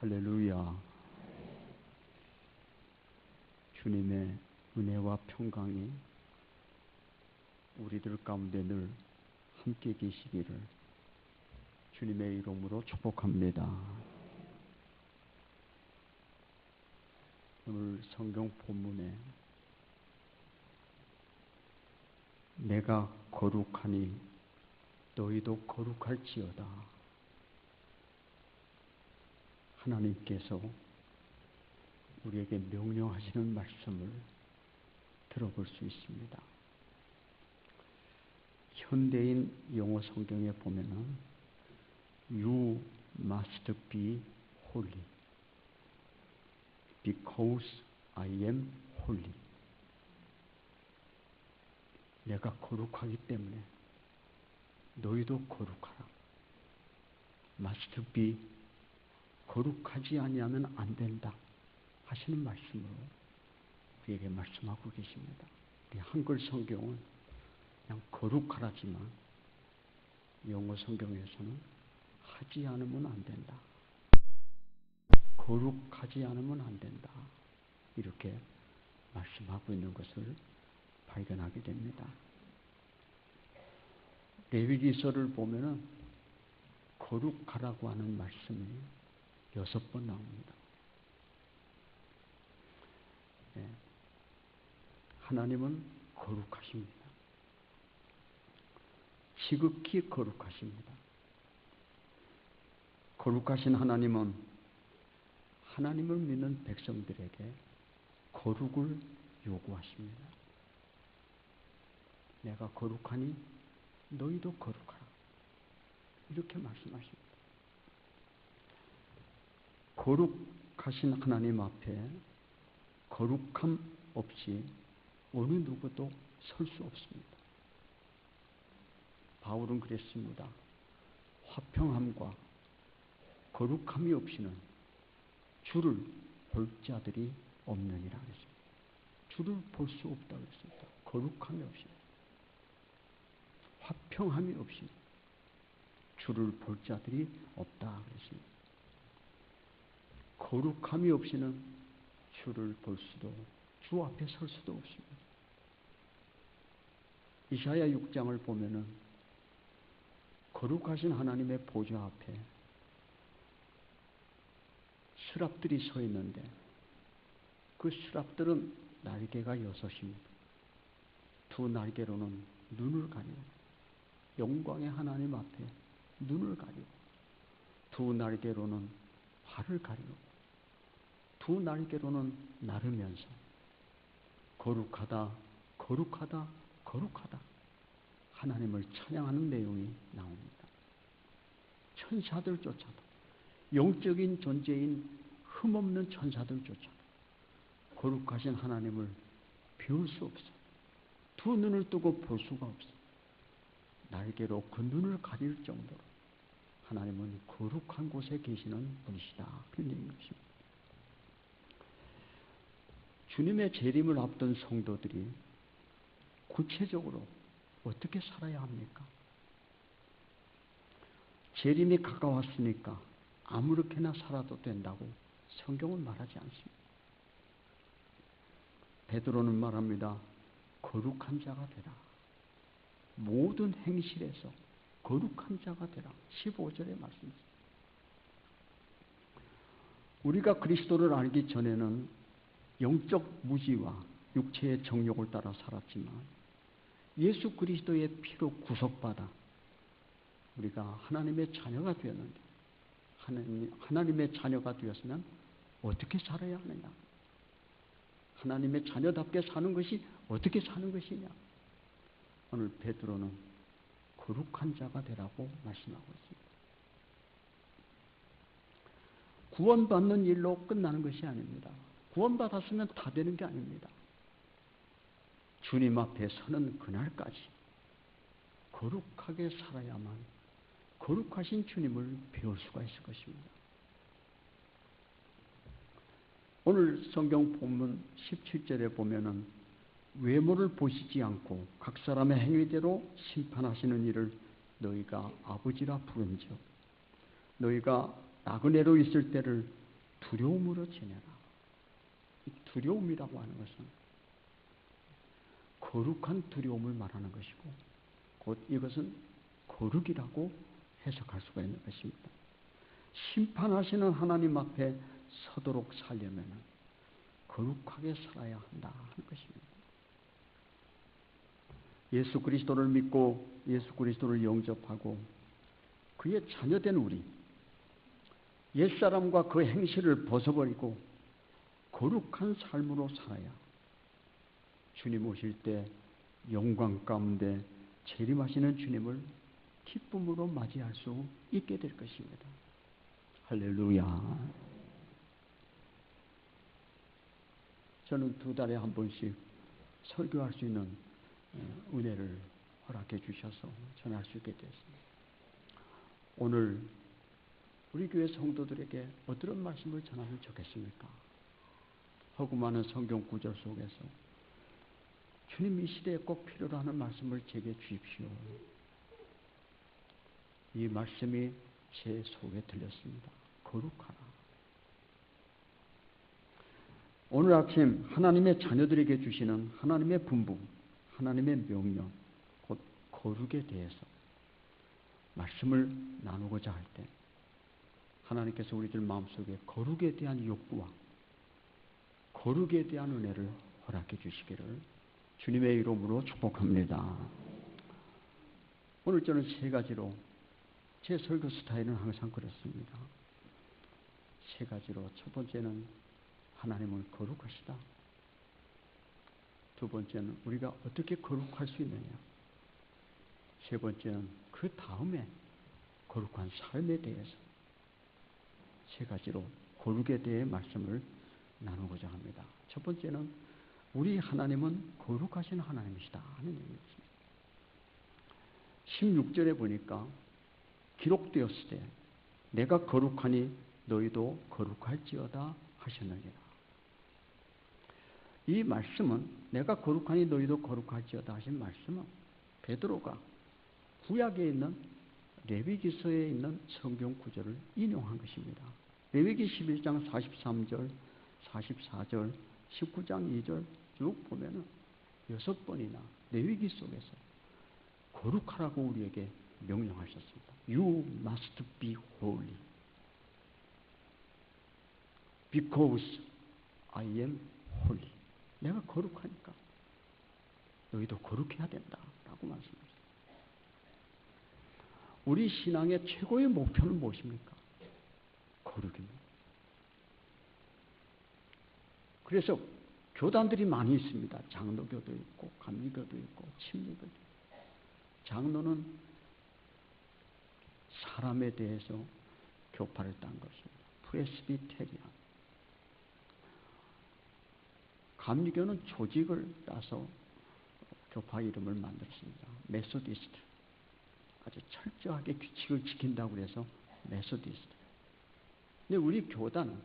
할렐루야. 주님의 은혜와 평강이 우리들 가운데 늘 함께 계시기를 주님의 이름으로 축복합니다. 오늘 성경 본문에 내가 거룩하니 너희도 거룩할지어다. 하나님께서 우리에게 명령하시는 말씀을 들어볼 수 있습니다. 현대인 영어 성경에 보면은 You must be holy because I am holy. 내가 거룩하기 때문에 너희도 거룩하라. must be, 거룩하지 아니하면 안 된다 하시는 말씀으로 우리에게 말씀하고 계십니다. 우리 한글 성경은 그냥 거룩하라지만 영어 성경에서는 하지 않으면 안 된다. 거룩하지 않으면 안 된다. 이렇게 말씀하고 있는 것을 발견하게 됩니다. 레위기서를 보면은 거룩하라고 하는 말씀이 6번 나옵니다. 네. 하나님은 거룩하십니다. 지극히 거룩하십니다. 거룩하신 하나님은 하나님을 믿는 백성들에게 거룩을 요구하십니다. 내가 거룩하니 너희도 거룩하라. 이렇게 말씀하십니다. 거룩하신 하나님 앞에 거룩함 없이 어느 누구도 설 수 없습니다. 바울은 그랬습니다. 화평함과 거룩함이 없이는 주를 볼 자들이 없느니라 그랬습니다. 주를 볼 수 없다고 했습니다. 거룩함이 없이, 화평함이 없이 주를 볼 자들이 없다 그랬습니다. 거룩함이 없이는 주를 볼 수도, 주 앞에 설 수도 없습니다. 이사야 6장을 보면은 거룩하신 하나님의 보좌 앞에 스랍들이 서 있는데 그 스랍들은 날개가 6입니다. 두 날개로는 눈을 가리고, 영광의 하나님 앞에 눈을 가리고, 두 날개로는 발을 가리고, 두 날개로는 나르면서 거룩하다, 거룩하다, 거룩하다 하나님을 찬양하는 내용이 나옵니다. 천사들조차도, 영적인 존재인 흠없는 천사들조차도 거룩하신 하나님을 배울 수 없어요. 두 눈을 뜨고 볼 수가 없어요. 날개로 그 눈을 가릴 정도로 하나님은 거룩한 곳에 계시는 분이시다. 그런 얘기입니다. 주님의 재림을 앞둔 성도들이 구체적으로 어떻게 살아야 합니까? 재림이 가까웠으니까 아무렇게나 살아도 된다고 성경은 말하지 않습니다. 베드로는 말합니다. 거룩한 자가 되라. 모든 행실에서 거룩한 자가 되라. 15절의 말씀입니다. 우리가 그리스도를 알기 전에는 영적 무지와 육체의 정욕을 따라 살았지만 예수 그리스도의 피로 구속받아 우리가 하나님의 자녀가 되었는데, 하나님의 자녀가 되었으면 어떻게 살아야 하느냐? 하나님의 자녀답게 사는 것이 어떻게 사는 것이냐? 오늘 베드로는 거룩한 자가 되라고 말씀하고 있습니다. 구원받는 일로 끝나는 것이 아닙니다. 구원받았으면 다 되는 게 아닙니다. 주님 앞에 서는 그날까지 거룩하게 살아야만 거룩하신 주님을 배울 수가 있을 것입니다. 오늘 성경 본문 17절에 보면은 외모를 보시지 않고 각 사람의 행위대로 심판하시는 이를 너희가 아버지라 부른즉 너희가 나그네로 있을 때를 두려움으로 지내라. 이 두려움이라고 하는 것은 거룩한 두려움을 말하는 것이고 곧 이것은 거룩이라고 해석할 수가 있는 것입니다. 심판하시는 하나님 앞에 서도록 살려면 거룩하게 살아야 한다 하는 것입니다. 예수 그리스도를 믿고 예수 그리스도를 영접하고 그의 자녀된 우리, 옛사람과 그 행실을 벗어버리고 거룩한 삶으로 살아야 주님 오실 때 영광 가운데 재림하시는 주님을 기쁨으로 맞이할 수 있게 될 것입니다. 할렐루야. 저는 2달에 한 번씩 설교할 수 있는 은혜를 허락해 주셔서 전할 수 있게 되었습니다. 오늘 우리 교회 성도들에게 어떤 말씀을 전하면 좋겠습니까? 허구 많은 성경 구절 속에서 주님 이 시대에 꼭 필요로 하는 말씀을 제게 주십시오. 이 말씀이 제 속에 들렸습니다. 거룩하라. 오늘 아침 하나님의 자녀들에게 주시는 하나님의 분부, 하나님의 명령, 곧 거룩에 대해서 말씀을 나누고자 할 때 하나님께서 우리들 마음속에 거룩에 대한 욕구와 거룩에 대한 은혜를 허락해 주시기를 주님의 이름으로 축복합니다. 오늘 저는 3가지로 제 설교 스타일은 항상 그렇습니다. 3가지로 첫 번째는 하나님은 거룩하시다. 2번째는 우리가 어떻게 거룩할 수 있느냐. 3번째는 그 다음에 거룩한 삶에 대해서 3가지로 거룩에 대해 말씀을 나누고자 합니다. 첫 번째는 우리 하나님은 거룩하신 하나님이시다 하는 얘기입니다. 16절에 보니까 기록되었을 때 내가 거룩하니 너희도 거룩할지어다 하셨느니라. 이 말씀은 내가 거룩하니 너희도 거룩할지어다 하신 말씀은 베드로가 구약에 있는 레위기서에 있는 성경 구절을 인용한 것입니다. 레위기 11장 43절, 44절, 19장 2절 쭉 보면은 6번이나 레위기 속에서 거룩하라고 우리에게 명령하셨습니다. You must be holy because I am holy. 내가 거룩하니까 너희도 거룩해야 된다라고 말씀하셨습니다. 우리 신앙의 최고의 목표는 무엇입니까? 거룩입니다. 그래서 교단들이 많이 있습니다. 장로교도 있고 감리교도 있고 침례교도 있고. 장로는 사람에 대해서 교파를 딴 것입니다. 프레스비테리안. 감리교는 조직을 따서 교파 이름을 만들었습니다. 메소디스트. 아주 철저하게 규칙을 지킨다고 해서 메소디스트. 근데 우리 교단은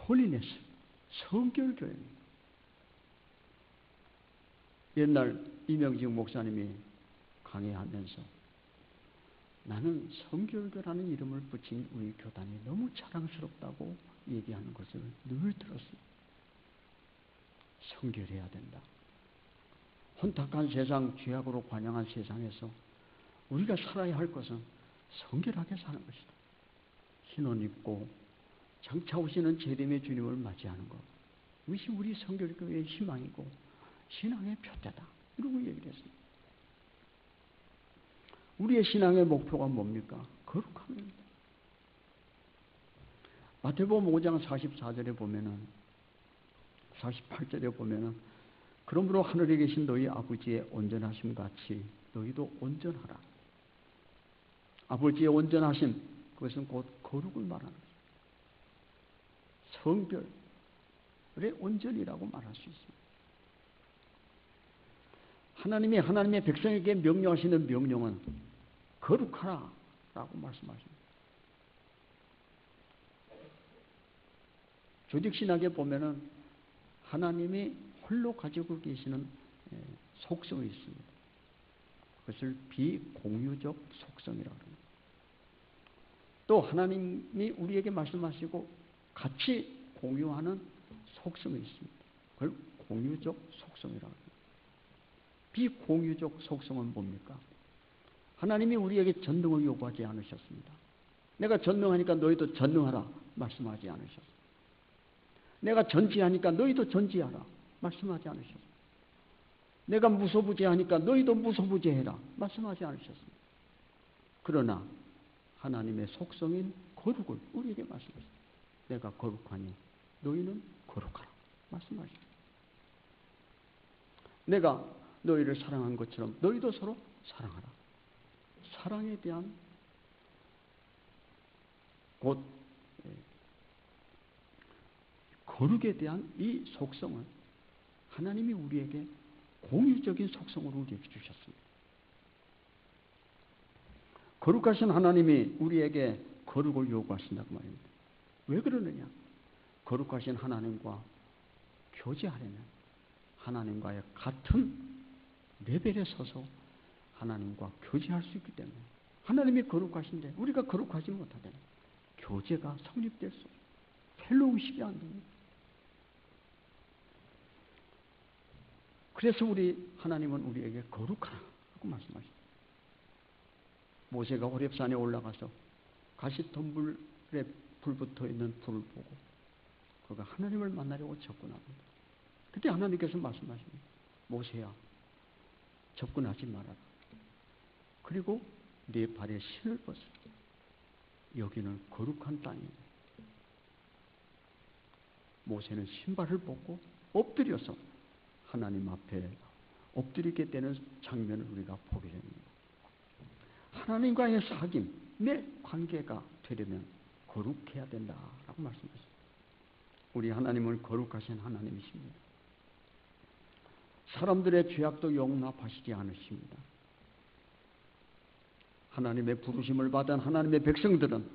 홀리네스, 성결교회입니다. 옛날 이명직 목사님이 강의하면서 나는 성결교라는 이름을 붙인 우리 교단이 너무 자랑스럽다고 얘기하는 것을 늘 들었습니다. 성결해야 된다. 혼탁한 세상, 죄악으로 관영한 세상에서 우리가 살아야 할 것은 성결하게 사는 것이다. 흰 옷 입고 장차 오시는 재림의 주님을 맞이하는 것. 이것이 우리 성결교회의 희망이고 신앙의 표대다. 이러고 얘기를 했습니다. 우리의 신앙의 목표가 뭡니까? 거룩함입니다. 마태복음 5장 44절에 보면은 48절에 보면은 그러므로 하늘에 계신 너희 아버지의 온전하심 같이 너희도 온전하라. 아버지의 온전하심, 그것은 곧 거룩을 말하는 것입니다. 성결의 온전이라고 말할 수 있습니다. 하나님이 하나님의 백성에게 명령하시는 명령은 거룩하라 라고 말씀하십니다. 조직신학에 보면은 하나님이 홀로 가지고 계시는 속성이 있습니다. 그것을 비공유적 속성이라고 합니다. 또 하나님이 우리에게 말씀하시고 같이 공유하는 속성이 있습니다. 그걸 공유적 속성이라고 합니다. 비공유적 속성은 뭡니까? 하나님이 우리에게 전능을 요구하지 않으셨습니다. 내가 전능하니까 너희도 전능하라 말씀하지 않으셨습니다. 내가 전지하니까 너희도 전지하라 말씀하지 않으셨습니다. 내가 무소부재하니까 너희도 무소부재해라 말씀하지 않으셨습니다. 그러나 하나님의 속성인 거룩을 우리에게 말씀하셨습니다. 내가 거룩하니 너희는 거룩하라 말씀하셨습니다. 내가 너희를 사랑한 것처럼 너희도 서로 사랑하라. 사랑에 대한 곧 거룩에 대한 이 속성을 하나님이 우리에게 공유적인 속성으로 우리에게 주셨습니다. 거룩하신 하나님이 우리에게 거룩을 요구하신다고 말입니다. 왜 그러느냐? 거룩하신 하나님과 교제하려면 하나님과의 같은 레벨에 서서 하나님과 교제할 수 있기 때문에 하나님이 거룩하신데 우리가 거룩하지 못하면 교제가 성립될 수 없어요. 펠로우십이 안 됩니다. 그래서 하나님은 우리에게 거룩하라고 말씀하십니다. 모세가 호렙산에 올라가서 가시덤불에 불 붙어 있는 불을 보고 그가 하나님을 만나려고 접근합니다. 그때 하나님께서 말씀하십니다. 모세야, 접근하지 말아라. 그리고 네 발에 신을 벗어. 여기는 거룩한 땅이다. 모세는 신발을 벗고 엎드려서 하나님 앞에 엎드리게 되는 장면을 우리가 보게 됩니다. 하나님과의 사귐의 관계가 되려면 거룩해야 된다라고 말씀하셨습니다. 우리 하나님은 거룩하신 하나님이십니다. 사람들의 죄악도 용납하시지 않으십니다. 하나님의 부르심을 받은 하나님의 백성들은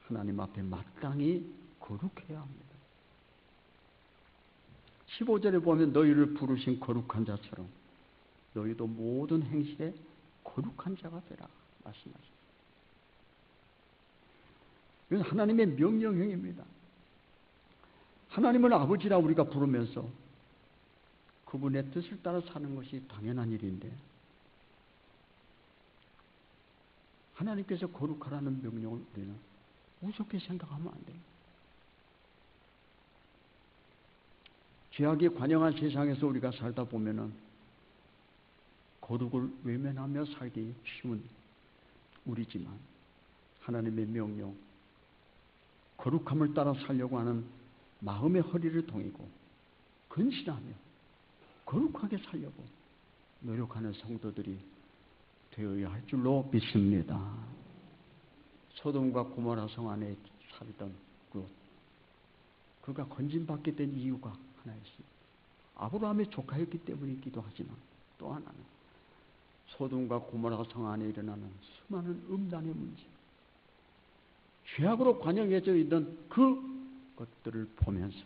하나님 앞에 마땅히 거룩해야 합니다. 15절에 보면 너희를 부르신 거룩한 자처럼 너희도 모든 행실에 거룩한 자가 되라 말씀하십니다. 이건 하나님의 명령형입니다. 하나님을 아버지라 우리가 부르면서 그분의 뜻을 따라 사는 것이 당연한 일인데 하나님께서 거룩하라는 명령을 우리는 우습게 생각하면 안 됩니다. 죄악이 관영한 세상에서 우리가 살다 보면은 거룩을 외면하며 살기 쉬운 우리지만 하나님의 명령, 거룩함을 따라 살려고 하는 마음의 허리를 동이고 근신하며 거룩하게 살려고 노력하는 성도들이 되어야 할 줄로 믿습니다. 소돔과 고모라 성 안에 살던 그가 건진받게 된 이유가 하나 있습니다. 아브라함의 조카였기 때문이기도 하지만 또 하나는 소돔과 고모라 성 안에 일어나는 수많은 음란의 문제, 죄악으로 관영해져 있던 그것들을 보면서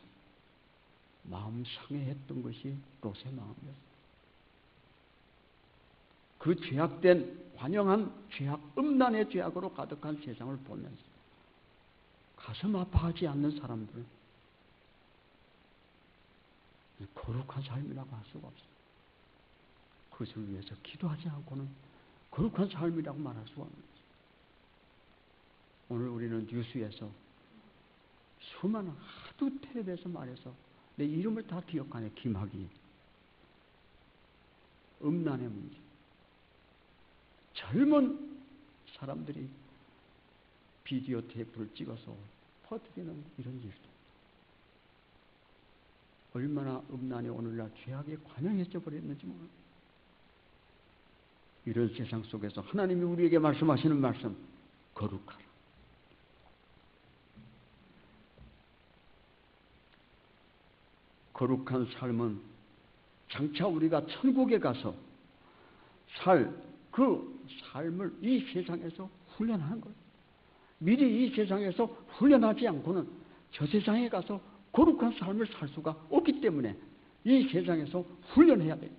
마음 상해했던 것이 롯의 마음이었습니다. 그 죄악된 관영한 죄악, 음란의 죄악으로 가득한 세상을 보면서 가슴 아파하지 않는 사람들은 거룩한 삶이라고 할 수가 없어요. 그것을 위해서 기도하지 않고는 거룩한 삶이라고 말할 수가 없는 거죠. 오늘 우리는 뉴스에서 수많은 하도 텔레비에서 말해서 내 이름을 다 기억하네. 김학의. 음란의 문제. 젊은 사람들이 비디오 테이프를 찍어서 퍼뜨리는 이런 일도. 얼마나 음란이 오늘날 죄악에 관영해져 버렸는지 모릅니다. 이런 세상 속에서 하나님이 우리에게 말씀하시는 말씀, 거룩하라. 거룩한 삶은 장차 우리가 천국에 가서 그 삶을 이 세상에서 훈련하는 거예요. 미리 이 세상에서 훈련하지 않고는 저 세상에 가서 거룩한 삶을 살 수가 없기 때문에 이 세상에서 훈련해야 돼요.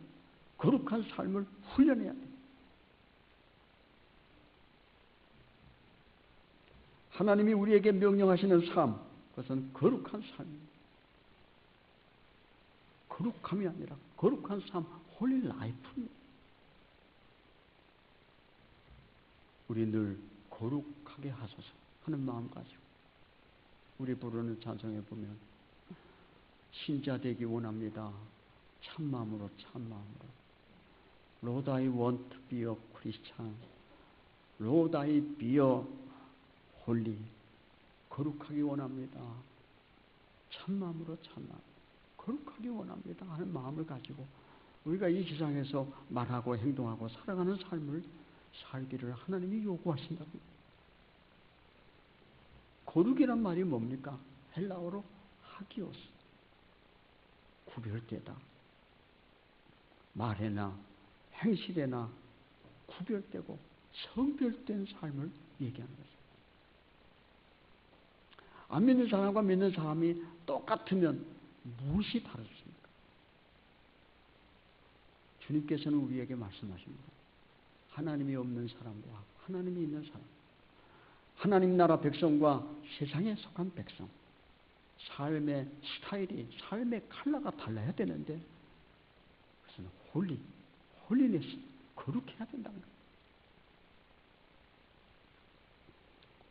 거룩한 삶을 훈련해야 돼요. 하나님이 우리에게 명령하시는 삶, 그것은 거룩한 삶입니다. 거룩함이 아니라 거룩한 삶, 홀리 라이프입니다. 우리 늘 거룩하게 하소서 하는 마음 가지고 우리 부르는 찬송에 보면 신자 되기 원합니다. 참마음으로 참마음으로. Lord, I want to be a Christian. Lord, I be a holy. 거룩하기 원합니다. 참마음으로 참마음. 거룩하기 원합니다 하는 마음을 가지고 우리가 이 세상에서 말하고 행동하고 살아가는 삶을 살기를 하나님이 요구하신다고. 거룩이란 말이 뭡니까? 헬라어로 하기오스. 구별되다. 말에나 행실에나 구별되고 성별된 삶을 얘기하는 것입니다. 안 믿는 사람과 믿는 사람이 똑같으면 무엇이 다릅니까? 주님께서는 우리에게 말씀하십니다. 하나님이 없는 사람과 하나님이 있는 사람, 하나님 나라 백성과 세상에 속한 백성, 삶의 스타일이, 삶의 컬러가 달라야 되는데 그것은 홀리네스, 거룩해야 된다는 거예요.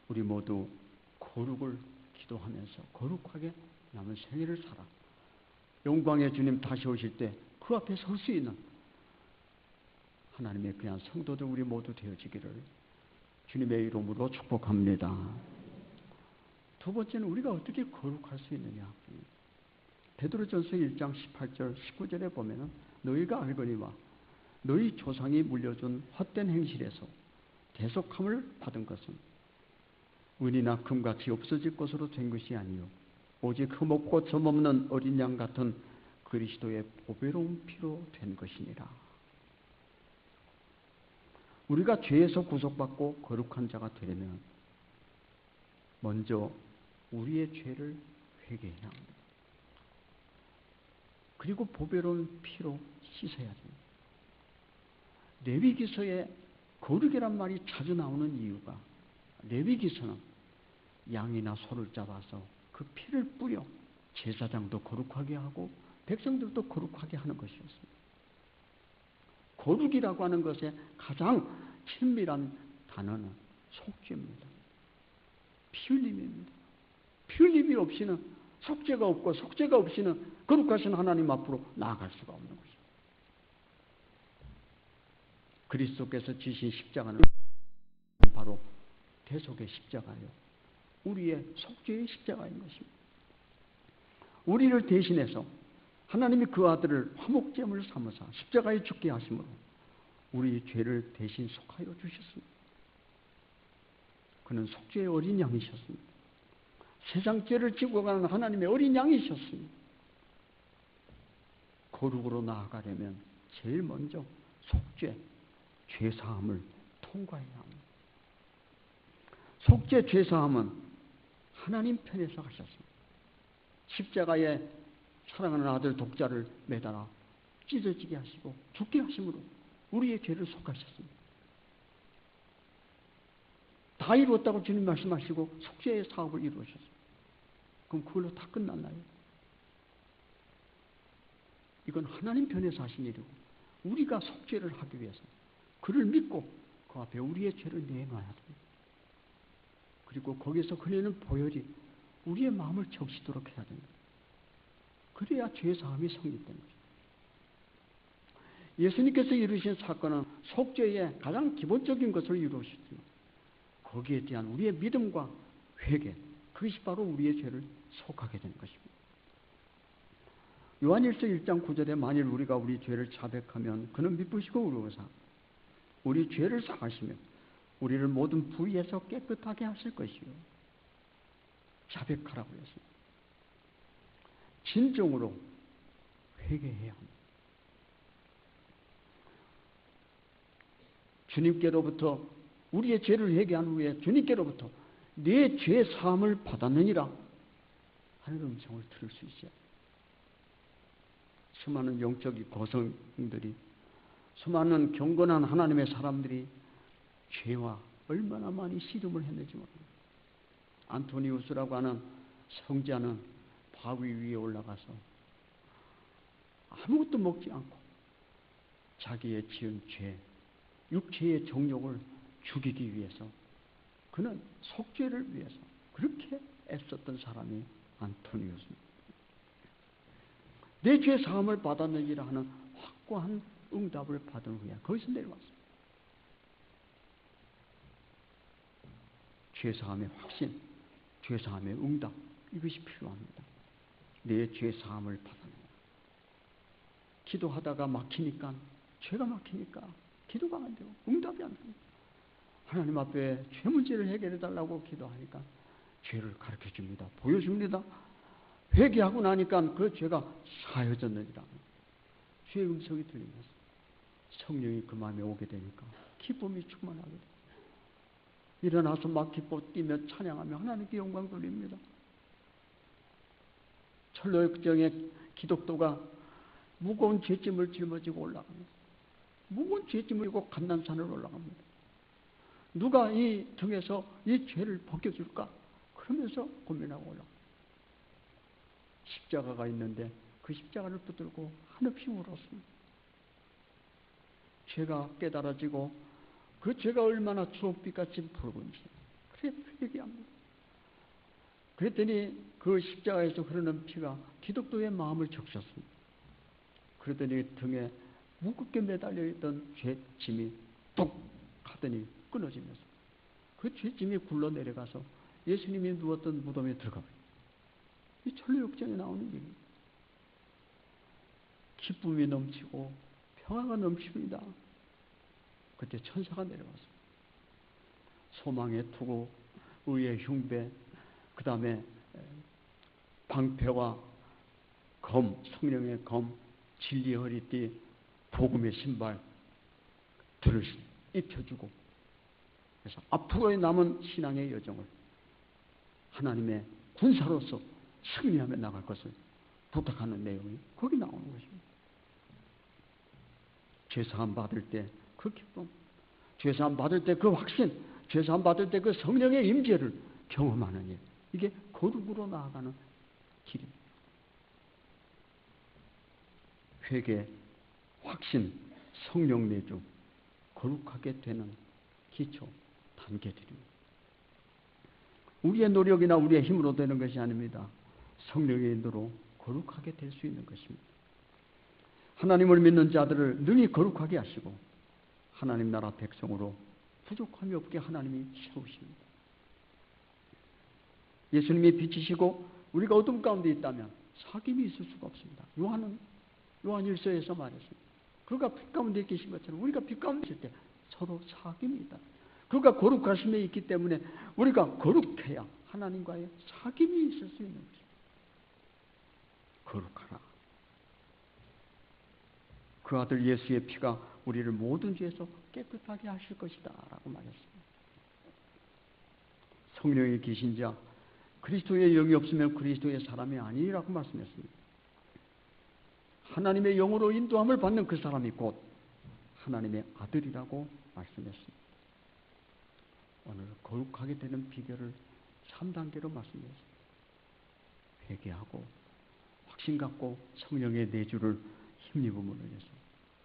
우리 모두 거룩을 기도하면서 거룩하게 남은 생애를 살아 영광의 주님 다시 오실 때 그 앞에 설 수 있는 하나님의 귀한 성도들 우리 모두 되어지기를 주님의 이름으로 축복합니다. 두 번째는 우리가 어떻게 거룩할 수 있느냐. 베드로전서 1장 18절 19절에 보면은 너희가 알거니와 너희 조상이 물려준 헛된 행실에서 대속함을 받은 것은 은이나 금같이 없어질 것으로 된 것이 아니요 오직 흠없고 점없는 어린 양 같은 그리스도의 보배로운 피로 된 것이니라. 우리가 죄에서 구속받고 거룩한 자가 되려면 먼저 우리의 죄를 회개해야 합니다. 그리고 보배로운 피로 씻어야 됩니다. 레위기서에 거룩이란 말이 자주 나오는 이유가 레위기서는 양이나 소를 잡아서 그 피를 뿌려 제사장도 거룩하게 하고 백성들도 거룩하게 하는 것이었습니다. 거룩이라고 하는 것의 가장 친밀한 단어는 속죄입니다. 피 흘림입니다. 피 흘림이 없이는 속죄가 없고 속죄가 없이는 거룩하신 하나님 앞으로 나아갈 수가 없는 것입니다. 그리스도께서 지신 십자가는 바로 대속의 십자가요. 우리의 속죄의 십자가인 것입니다. 우리를 대신해서 하나님이 그 아들을 화목제물을 삼으사 십자가에 죽게 하심으로 우리 죄를 대신 속하여 주셨습니다. 그는 속죄의 어린 양이셨습니다. 세상 죄를 지고 가는 하나님의 어린 양이셨습니다. 거룩으로 나아가려면 제일 먼저 속죄, 죄사함을 통과해야 합니다. 속죄, 죄사함은 하나님 편에서 하셨습니다. 십자가에 사랑하는 아들 독자를 매달아 찢어지게 하시고 죽게 하심으로 우리의 죄를 속하셨습니다. 다 이루었다고 주님 말씀하시고 속죄의 사업을 이루셨습니다. 그럼 그걸로 다 끝났나요? 이건 하나님 편에서 하신 일이고 우리가 속죄를 하기 위해서 그를 믿고 그 앞에 우리의 죄를 내놔야 됩니다. 그리고 거기서 그리는 보혈이 우리의 마음을 적시도록 해야 됩니다. 그래야 죄사함이 성립되는 거죠. 예수님께서 이루신 사건은 속죄의 가장 기본적인 것을 이루셨지만 거기에 대한 우리의 믿음과 회개, 그것이 바로 우리의 죄를 속하게 되는 것입니다. 요한일서 1장 9절에 만일 우리가 우리 죄를 자백하면 그는 미쁘시고 의로우사 우리 죄를 사하시며 우리를 모든 부위에서 깨끗하게 하실 것이요. 자백하라고 했습니다. 진정으로 회개해야 합니다. 주님께로부터 우리의 죄를 회개한 후에 주님께로부터 내 죄 사함을 받았느니라 하는 음성을 들을 수 있어요. 수많은 영적인 고성들이 수많은 경건한 하나님의 사람들이 죄와 얼마나 많이 씨름을 했는지 모릅니다. 안토니우스라고 하는 성자는 바위 위에 올라가서 아무것도 먹지 않고 자기의 지은 죄, 육체의 정욕을 죽이기 위해서, 그는 속죄를 위해서 그렇게 애썼던 사람이 안토니우스입니다. 내 죄 사함을 받았느니라 하는 확고한 응답을 받은 후에 거기서 내려왔습니다. 죄 사함의 확신, 죄 사함의 응답, 이것이 필요합니다. 내 죄 사함을 받았느냐. 기도하다가 막히니까, 죄가 막히니까 기도가 안 되고 응답이 안 됩니다. 하나님 앞에 죄 문제를 해결해 달라고 기도하니까 죄를 가르쳐 줍니다. 보여줍니다. 회개하고 나니까 그 죄가 사여졌느니라. 죄의 음성이 들리면서 성령이 그 마음에 오게 되니까 기쁨이 충만하게 됩니다. 일어나서 막 기뻐 뛰며 찬양하며 하나님께 영광 돌립니다. 철로역정의 기독도가 무거운 죄짐을 짊어지고 올라갑니다. 무거운 죄짐을 지고 감난산을 올라갑니다. 누가 이 등에서 이 죄를 벗겨줄까? 그러면서 고민하고 올라갑니다. 십자가가 있는데 그 십자가를 붙들고 한없이 울었습니다. 죄가 깨달아지고 그 죄가 얼마나 주홍빛같이 붉은지 그래 회개합니다. 그랬더니 그 십자가에서 흐르는 피가 기독도의 마음을 적셨습니다. 그러더니 등에 무겁게 매달려 있던 죄짐이 뚝 하더니 끊어지면서 그 죄짐이 굴러 내려가서 예수님이 누웠던 무덤에 들어가버려요. 이 철로역정에 나오는 얘기입니다. 기쁨이 넘치고 평화가 넘칩니다. 그때 천사가 내려왔습니다. 소망의 투구, 의의 흉배, 그 다음에 방패와 검, 성령의 검, 진리의 허리띠, 복음의 신발 들을 입혀주고, 그래서 앞으로의 남은 신앙의 여정을 하나님의 군사로서 승리하며 나갈 것을 부탁하는 내용이 거기 나오는 것입니다. 죄사함 받을 때 그 기쁨, 죄사함 받을 때 그 확신, 죄사함 받을 때 그 성령의 임재를 경험하는 일, 이게 거룩으로 나아가는 길입니다. 회개, 확신, 성령 내주, 거룩하게 되는 기초 단계들입니다. 우리의 노력이나 우리의 힘으로 되는 것이 아닙니다. 성령의 인도로 거룩하게 될 수 있는 것입니다. 하나님을 믿는 자들을 능히 거룩하게 하시고 하나님 나라 백성으로 부족함이 없게 하나님이 세우십니다. 예수님이 빛이시고 우리가 어둠 가운데 있다면 사귐이 있을 수가 없습니다. 요한 1서에서 말했습니다. 그가 빛 가운데 계신 것처럼 우리가 빛 가운데 있을 때 서로 사귐이 있다. 그가 거룩하심에 있기 때문에 우리가 거룩해야 하나님과의 사귐이 있을 수 있는 것입니다. 거룩하라. 그 아들 예수의 피가 우리를 모든 죄에서 깨끗하게 하실 것이다 라고 말했습니다. 성령이 계신 자, 그리스도의 영이 없으면 그리스도의 사람이 아니라고 말씀했습니다. 하나님의 영으로 인도함을 받는 그 사람이 곧 하나님의 아들이라고 말씀했습니다. 오늘 거룩하게 되는 비결을 3단계로 말씀드렸습니다. 회개하고 확신 갖고 성령의 내주를 힘입음으로 인해서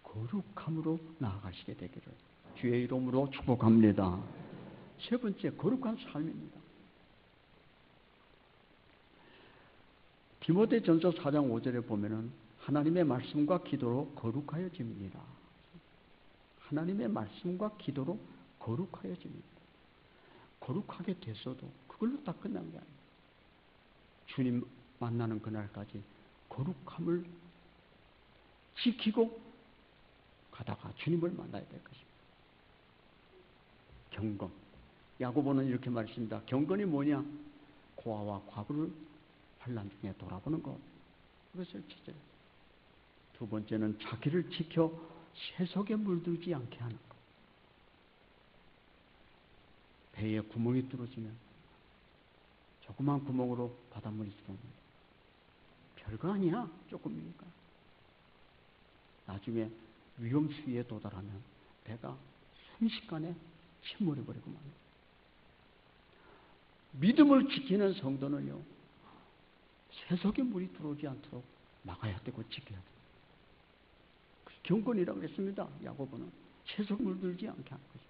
거룩함으로 나아가시게 되기를 주의 이름으로 축복합니다. 세 번째, 거룩한 삶입니다. 디모데전서 4장 5절에 보면은 하나님의 말씀과 기도로 거룩하여집니다. 하나님의 말씀과 기도로 거룩하여집니다. 거룩하게 됐어도 그걸로 다 끝난 게 아니에요. 주님 만나는 그날까지 거룩함을 지키고 가다가 주님을 만나야 될 것입니다. 경건. 야고보는 이렇게 말했습니다. 경건이 뭐냐? 고아와 과부를 환난 중에 돌아보는 것. 그것을 첫째. 두 번째는 자기를 지켜 세속에 물들지 않게 하는 것. 배에 구멍이 뚫어지면 조그만 구멍으로 바닷물이 들어옵니다. 별거 아니야. 조금이니까. 나중에 위험 수위에 도달하면 배가 순식간에 침몰해버리고 맙니다. 믿음을 지키는 성도는요, 세속의 물이 들어오지 않도록 막아야 되고 지켜야 돼요. 경건이라고 그랬습니다. 야고보는 세속 물들지 않게 하는 거죠.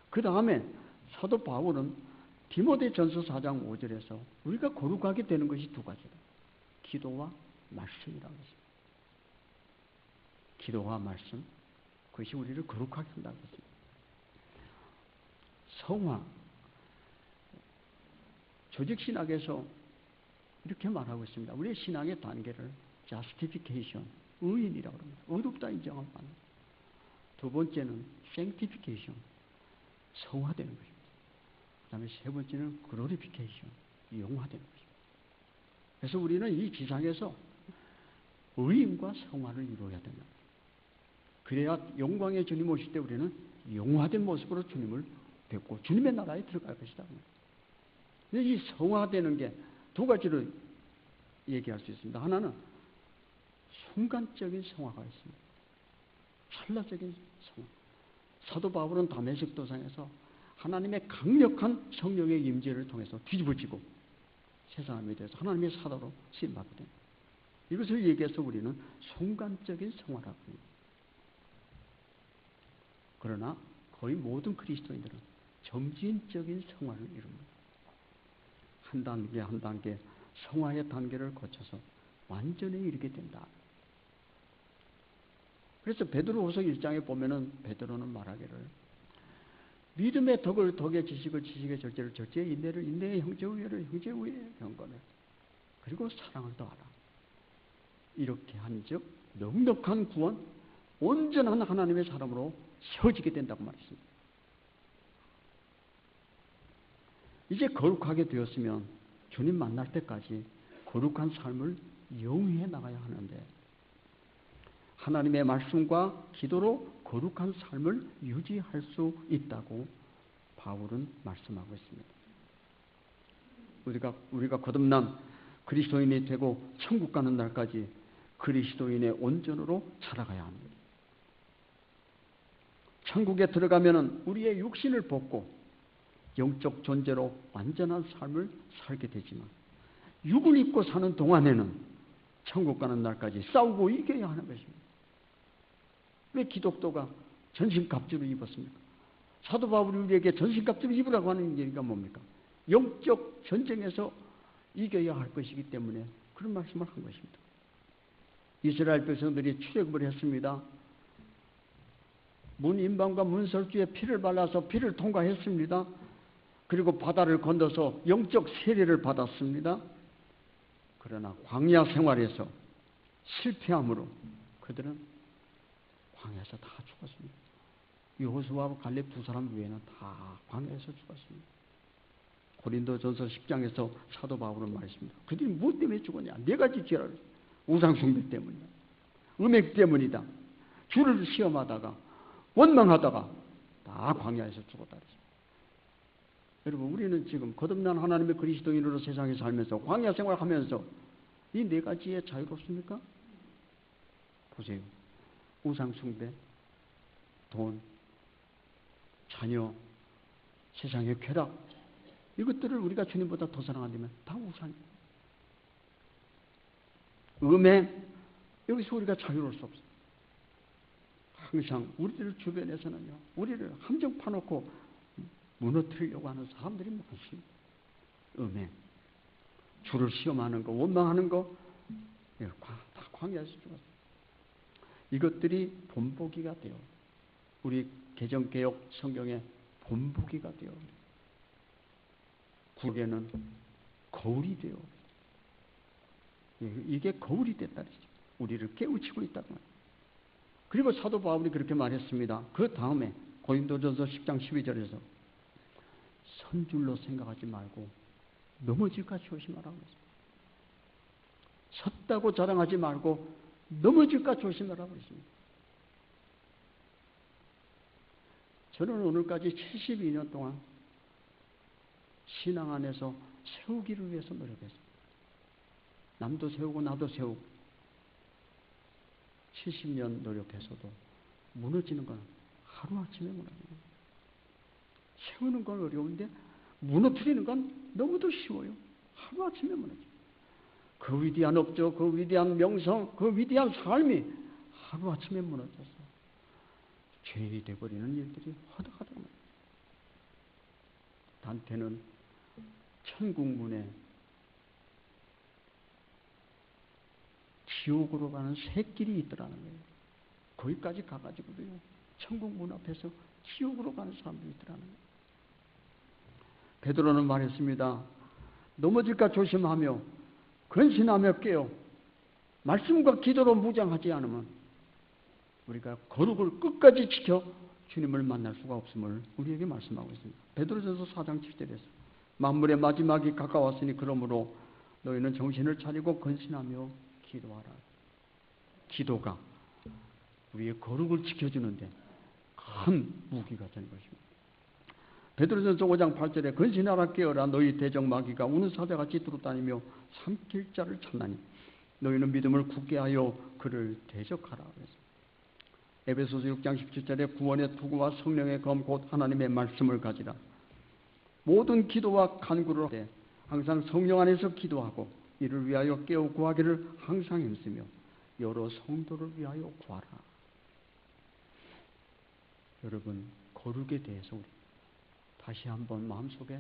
그 다음에 사도 바울은 디모데전서 4장 5절에서 우리가 거룩하게 되는 것이 두 가지다. 기도와 말씀이라고 했습니다. 기도와 말씀, 그것이 우리를 거룩하게 한다고 했습니다. 성화, 조직신학에서 이렇게 말하고 있습니다. 우리의 신앙의 단계를 justification, 의인이라고 합니다. 의롭다 인정을 받는. 두 번째는 sanctification, 성화되는 것입니다. 그 다음에 세 번째는 glorification, 영화되는 것입니다. 그래서 우리는 이 지상에서 의인과 성화를 이루어야 된다. 그래야 영광의 주님 오실 때 우리는 영화된 모습으로 주님을 뵙고 주님의 나라에 들어갈 것이다. 이 성화되는 게 두 가지로 얘기할 수 있습니다. 하나는 순간적인 성화가 있습니다. 찰나적인 성화. 사도 바울은 다메섹 도상에서 하나님의 강력한 성령의 임재를 통해서 뒤집어지고 세상에 대해서 하나님의 사도로 쓰임받게 됩니다. 이것을 얘기해서 우리는 순간적인 성화라고 합니다. 그러나 거의 모든 그리스도인들은 점진적인 성화를 이룹니다. 한 단계 한 단계 성화의 단계를 거쳐서 완전히 이르게 된다. 그래서 베드로후서 1장에 보면은 베드로는 말하기를 믿음의 덕을 덕의 지식을 지식의 절제를 절제의 인내를 인내의 형제 우애를 형제 우애의 경건을 그리고 사랑을 더하라. 이렇게 한즉 넉넉한 구원 온전한 하나님의 사람으로 세워지게 된다고 말했습니다. 이제 거룩하게 되었으면 주님 만날 때까지 거룩한 삶을 영위해 나가야 하는데 하나님의 말씀과 기도로 거룩한 삶을 유지할 수 있다고 바울은 말씀하고 있습니다. 우리가 거듭난 그리스도인이 되고 천국 가는 날까지 그리스도인의 온전으로 살아가야 합니다. 천국에 들어가면은 우리의 육신을 벗고 영적 존재로 완전한 삶을 살게 되지만 육을 입고 사는 동안에는 천국 가는 날까지 싸우고 이겨야 하는 것입니다. 왜 기독교가 전신갑주를 입었습니까? 사도 바울이 우리에게 전신갑주를 입으라고 하는 얘기가 뭡니까? 영적 전쟁에서 이겨야 할 것이기 때문에 그런 말씀을 한 것입니다. 이스라엘 백성들이 출애굽을 했습니다. 문인방과 문설주에 피를 발라서 피를 통과했습니다. 그리고 바다를 건너서 영적 세례를 받았습니다. 그러나 광야 생활에서 실패함으로 그들은 광야에서 다 죽었습니다. 여호수아와 갈렙 두 사람 외에는 다 광야에서 죽었습니다. 고린도전서 10장에서 사도 바울은 말했습니다. 그들이 무엇 때문에 죽었냐? 네 가지 죄를 우상숭배 때문이다. 음행 때문이다. 주를 시험하다가 원망하다가 다 광야에서 죽었다. 여러분, 우리는 지금 거듭난 하나님의 그리스도인으로 세상에 살면서 광야 생활하면서 이 네 가지에 자유롭습니까? 보세요. 우상 숭배, 돈, 자녀, 세상의 쾌락, 이것들을 우리가 주님보다 더 사랑한다면 다 우상입니다. 음행, 여기서 우리가 자유로울 수 없어요. 항상 우리들 주변에서는요, 우리를 함정 파놓고 무너뜨리려고 하는 사람들이 많습니다. 음행, 주를 시험하는 거, 원망하는 거, 다 광야에서 죽었어요. 이것들이 본보기가 돼요. 우리 개정개혁 성경의 본보기가 돼요. 국에는 거울이 돼요. 이게 거울이 됐다리죠. 우리를 깨우치고 있다고 말이에요. 그리고 사도 바울이 그렇게 말했습니다. 그 다음에 고린도전서 10장 12절에서 선줄로 생각하지 말고 넘어질까 조심하라고 했습니다. 섰다고 자랑하지 말고 넘어질까 조심하라고 했습니다. 저는 오늘까지 72년 동안 신앙 안에서 세우기를 위해서 노력했습니다. 남도 세우고 나도 세우고 70년 노력해서도 무너지는 건 하루아침에 무너집니다. 세우는 건 어려운데 무너뜨리는 건 너무도 쉬워요. 하루아침에 무너져. 그 위대한 업적, 그 위대한 명성, 그 위대한 삶이 하루아침에 무너져서 죄인이 되어버리는 일들이 허다하다. 단테는 천국 문에 지옥으로 가는 새 길이 있더라는 거예요. 거기까지 가가지고도요, 천국 문 앞에서 지옥으로 가는 사람들이 있더라는 거예요. 베드로는 말했습니다. 넘어질까 조심하며 근신하며 깨어 말씀과 기도로 무장하지 않으면 우리가 거룩을 끝까지 지켜 주님을 만날 수가 없음을 우리에게 말씀하고 있습니다. 베드로전서 4장 7절에서 만물의 마지막이 가까웠으니 그러므로 너희는 정신을 차리고 근신하며 기도하라. 기도가 우리의 거룩을 지켜주는데 큰 무기가 되는 것입니다. 베드로전서 5장 8절에 근신하라 깨어라 너희 대적 마귀가 우는 사자같이 두루다니며 삼킬 자를 찾나니 너희는 믿음을 굳게 하여 그를 대적하라. 에베소서 6장 17절에 구원의 투구와 성령의 검 곧 하나님의 말씀을 가지라. 모든 기도와 간구를 할 때 항상 성령 안에서 기도하고 이를 위하여 깨어 구하기를 항상 힘쓰며 여러 성도를 위하여 구하라. 여러분, 거룩에 대해서 우리 다시 한번 마음속에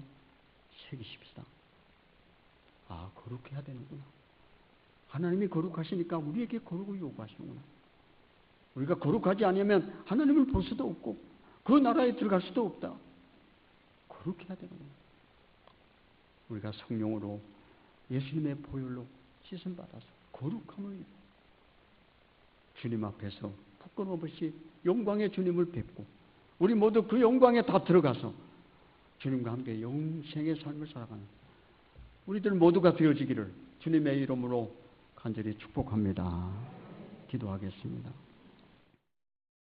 새기십시다. 아, 거룩해야 되는구나. 하나님이 거룩하시니까 우리에게 거룩을 요구하시는구나. 우리가 거룩하지 않으면 하나님을 볼 수도 없고 그 나라에 들어갈 수도 없다. 거룩해야 되는구나. 우리가 성령으로 예수님의 보혈로 씻음받아서 거룩함을 입어 주님 앞에서 부끄러움 없이 영광의 주님을 뵙고 우리 모두 그 영광에 다 들어가서 주님과 함께 영생의 삶을 살아가는 우리들 모두가 되어지기를 주님의 이름으로 간절히 축복합니다. 기도하겠습니다.